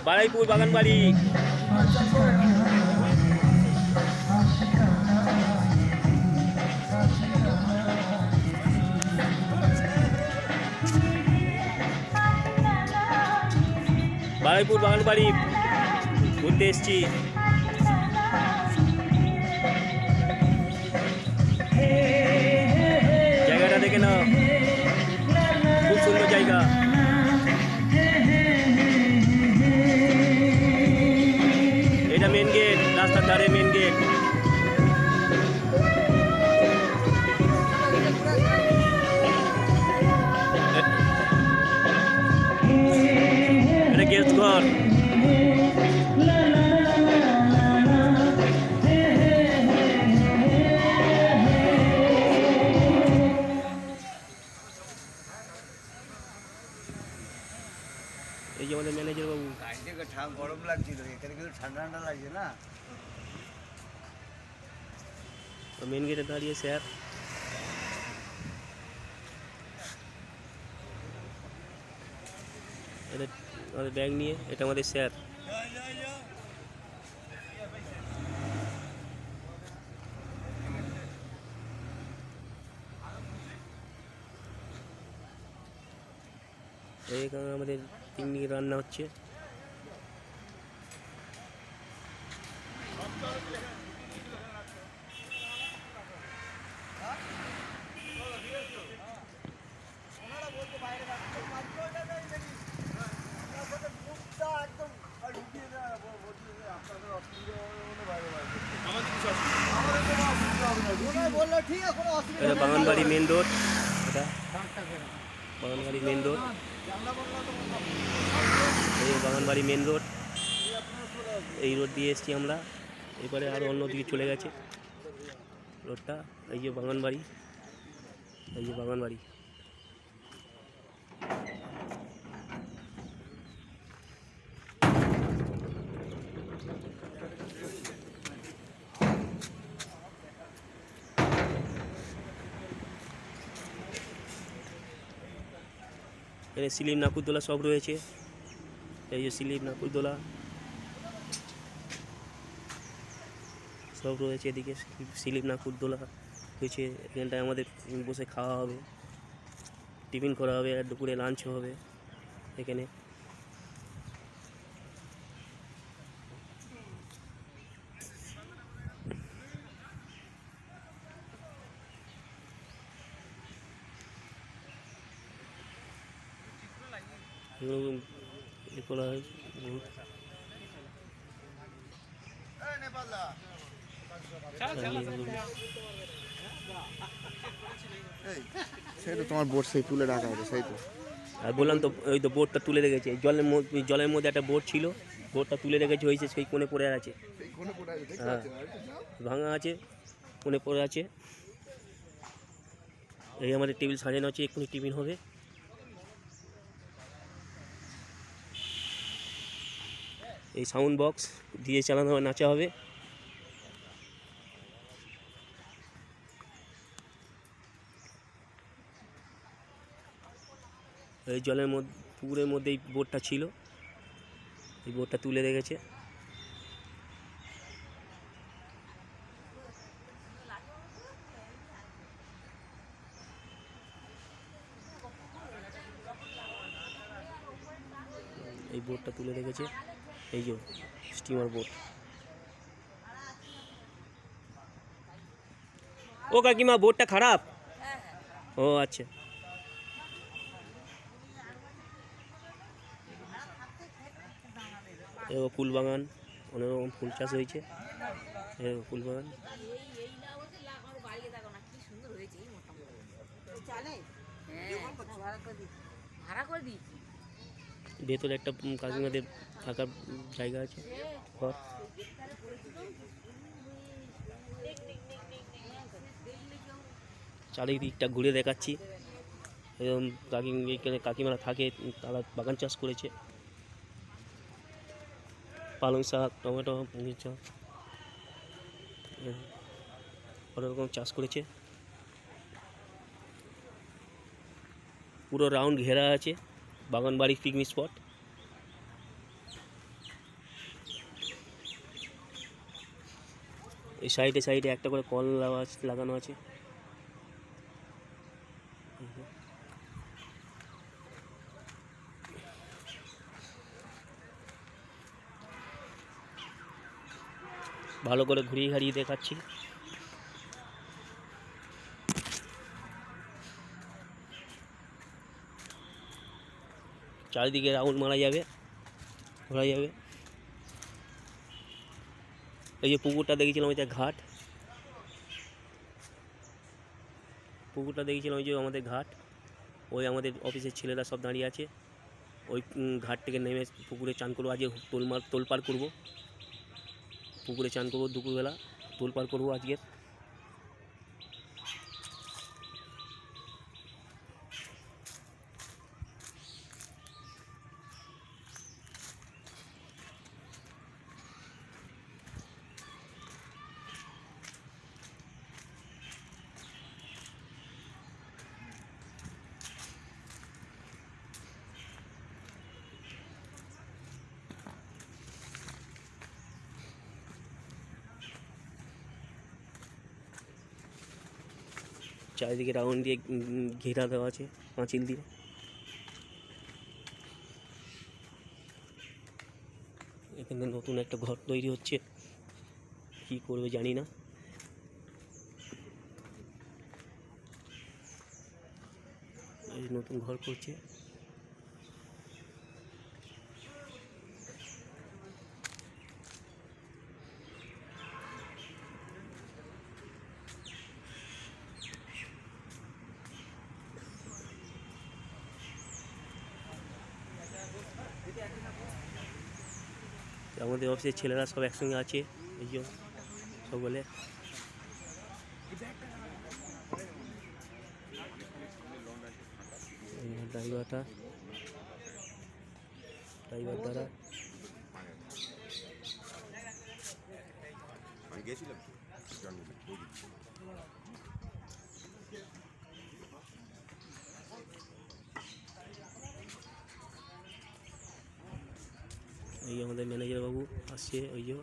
বারাইপুর বাগানবাড়ি। বারাইপুর বাগানবাড়ি ঘুরতে এসছি। জায়গাটা দেখে নাও, খুব সুন্দর জায়গা। এটা মেন গেট, রাস্তার ধারে মেন গেট। এটা গেস্ট ঘর। এই যে আমাদের ম্যানেজার বাবু। গরম লাগছিল, এখানে কিন্তু ঠান্ডা ঠান্ডা লাগছে না। মেন গেটে দাঁড়িয়ে স্যার। এটা আমাদের ব্যাগ নিয়ে, এটা আমাদের স্যার। এখানে আমাদের পিকনিক রান্না হচ্ছে। এটা বাগানবাড়ি মেন রোড, এটা বাগানবাড়ি মেন রোড। এই বাগানবাড়ি মেন রোড, এই রোড দিয়ে এসছি আমরা। এবারে আরও অন্যদিকে চলে গেছে রোডটা। এই যে বাগানবাড়ি, এই যে বাগানবাড়ি। এখানে স্লিপ নাকুরদোলা সব রয়েছে। এই যে স্লিপ নাকুরদোলা সব রয়েছে এদিকে। স্লিপ নাকুরদোলা হয়েছে, এখানটায় আমাদের বসে খাওয়া হবে, টিফিন করা হবে, আর দুপুরে লাঞ্চ হবে এখানে। করা হয় সেই তো তোমার বোট সেই তুলে রাখা আছে, সেই তো। আর বললাম তো, ওই তো বোটটা তুলে রেখেছে জলের মধ্যে একটা বোট ছিল, বোটটা তুলে রেখেছে, হয়েছে সেই কোণে পড়ে আছে। হ্যাঁ, ভাঙা আছে, কোণে পড়ে আছে। এই আমাদের টেবিল সাজানো আছে, এক্ষুনি টিফিন হবে। এই সাউন্ড বক্স দিয়ে চালানো হবে, নাচা হবে। এই জলের মধ্যে, পুকুরের মধ্যে এই বোটটা ছিল, এই বোটটা তুলে রেখেছে। এই বোটটা তুলে রেখেছে, এই যে স্টিমার বোট। ও কাকিমা, বোটটা খারাপ? ও আচ্ছা। ফুল বাগান, অনেক রকম ফুল চাষ হয়েছে। ফুল বাগান। ভেতরে একটা কাকিমাদের থাকার জায়গা আছে, ঘর। চারিদিকটা ঘুরে দেখাচ্ছি। এরকম এইখানে কাকিমারা থাকে, তারা বাগান চাষ করেছে। পালং শাক, টমেটো, মির্চা, অনেক রকম চাষ করেছে। পুরো রাউন্ড ঘেরা আছে বাগানবাড়ি পিকনিক স্পট। এই সাইডে সাইডে একটা করে কল লাগানো আছে। ভালো করে ঘুরিয়ে ঘাড়িয়ে দেখাচ্ছি। চারিদিকে রাউন্ড মারা যাবে, ঘোরা যাবে। এই যে পুকুরটা দেখেছিলাম, ওইটা ঘাট। পুকুরটা দেখেছিলাম, ওই যে আমাদের ঘাট। ওই আমাদের অফিসের ছেলেরা সব দাঁড়িয়ে আছে। ওই ঘাট থেকে নেমে পুকুরে চান করবো। আজকে তোলপাড় করবো, পুকুরে চান করবো দুপুরবেলা, তোলপাড় করবো আজকে। চারিদিকে রাউন্ড দিয়ে ঘেরা দেওয়া আছে পাঁচিল দিয়ে। এখানে নতুন একটা ঘর তৈরি হচ্ছে, কি করবে জানি না। এই নতুন ঘর করছে। আমাদের অফিসের ছেলেরা সব একসঙ্গে আছে, এই যে সকলে। ড্রাইভার দ্বারা এই আমাদের ম্যানেজার বাবু আসছে, ওই যে